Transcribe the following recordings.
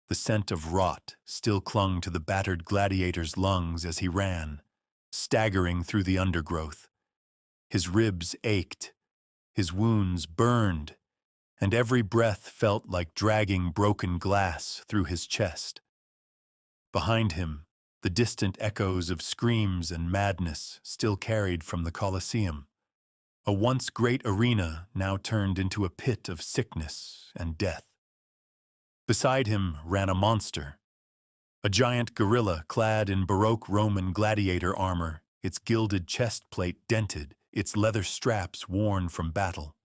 The scent of rot still clung to the battered gladiator's lungs as he ran, staggering through the undergrowth. His ribs ached, his wounds burned, and every breath felt like dragging broken glass through his chest. Behind him, the distant echoes of screams and madness still carried from the Colosseum, a once great arena now turned into a pit of sickness and death. Beside him ran a monster, a giant gorilla clad in Baroque Roman gladiator armor, its gilded chest plate dented, its leather straps worn from battle.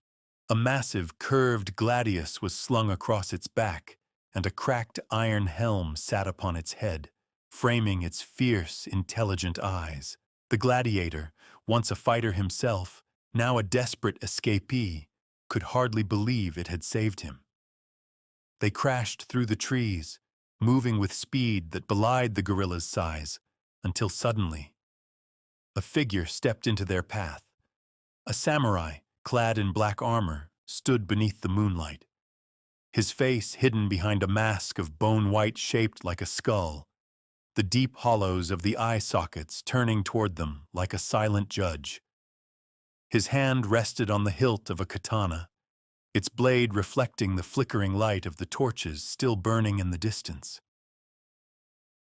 A massive, curved gladius was slung across its back, and a cracked iron helm sat upon its head, framing its fierce, intelligent eyes. The gladiator, once a fighter himself, now a desperate escapee, could hardly believe it had saved him. They crashed through the trees, moving with speed that belied the gorilla's size, until suddenly, a figure stepped into their path. A samurai, clad in black armor, stood beneath the moonlight, his face hidden behind a mask of bone white shaped like a skull, the deep hollows of the eye sockets turning toward them like a silent judge. His hand rested on the hilt of a katana, its blade reflecting the flickering light of the torches still burning in the distance.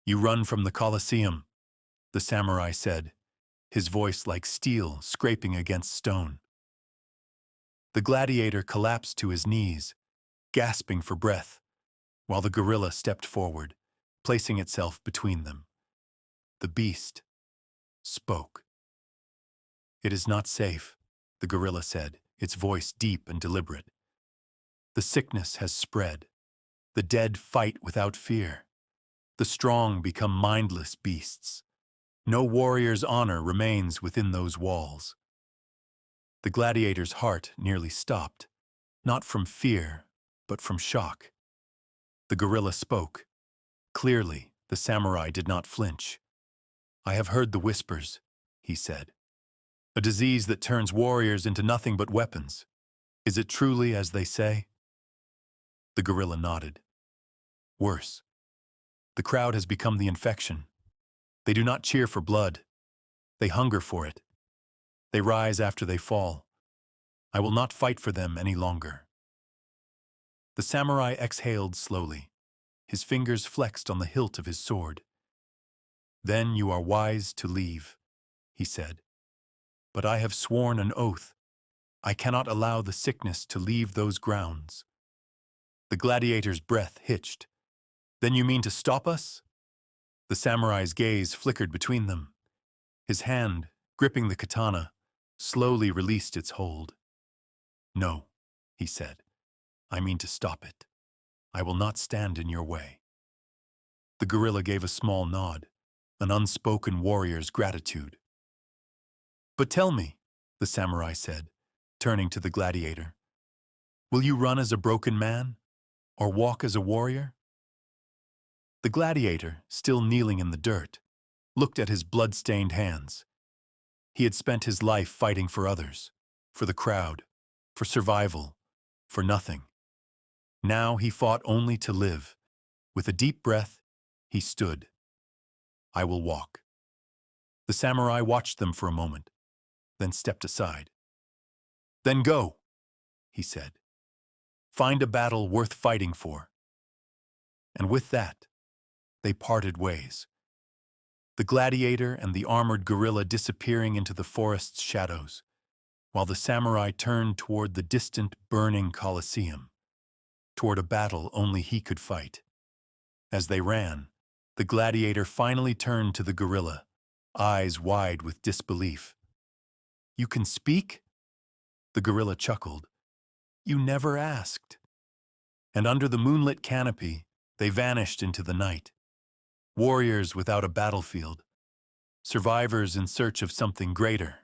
"You run from the Colosseum," the samurai said, his voice like steel scraping against stone. The gladiator collapsed to his knees, gasping for breath, while the gorilla stepped forward, placing itself between them. The beast spoke. "It is not safe," the gorilla said, its voice deep and deliberate. "The sickness has spread. The dead fight without fear. The strong become mindless beasts. No warrior's honor remains within those walls." The gladiator's heart nearly stopped, not from fear, but from shock. The gorilla spoke. Clearly, the samurai did not flinch. "I have heard the whispers," he said. "A disease that turns warriors into nothing but weapons. Is it truly as they say?" The gorilla nodded. "Worse. The crowd has become the infection. They do not cheer for blood. They hunger for it. They rise after they fall. I will not fight for them any longer." The samurai exhaled slowly, his fingers flexed on the hilt of his sword. "Then you are wise to leave," he said. "But I have sworn an oath. I cannot allow the sickness to leave those grounds." The gladiator's breath hitched. "Then you mean to stop us?" The samurai's gaze flickered between them. His hand, gripping the katana, slowly released its hold. "No," he said. "I mean to stop it. I will not stand in your way." The gorilla gave a small nod, an unspoken warrior's gratitude. "But tell me," the samurai said, turning to the gladiator, "will you run as a broken man, or walk as a warrior?" The gladiator, still kneeling in the dirt, looked at his blood-stained hands. He had spent his life fighting for others, for the crowd, for survival, for nothing. Now he fought only to live. With a deep breath, he stood. "I will walk." The samurai watched them for a moment, then stepped aside. "Then go," he said. "Find a battle worth fighting for." And with that, they parted ways. The gladiator and the armored gorilla disappearing into the forest's shadows, while the samurai turned toward the distant, burning Colosseum, toward a battle only he could fight. As they ran, the gladiator finally turned to the gorilla, eyes wide with disbelief. "You can speak?" The gorilla chuckled. "You never asked." And under the moonlit canopy, they vanished into the night. Warriors without a battlefield, survivors in search of something greater.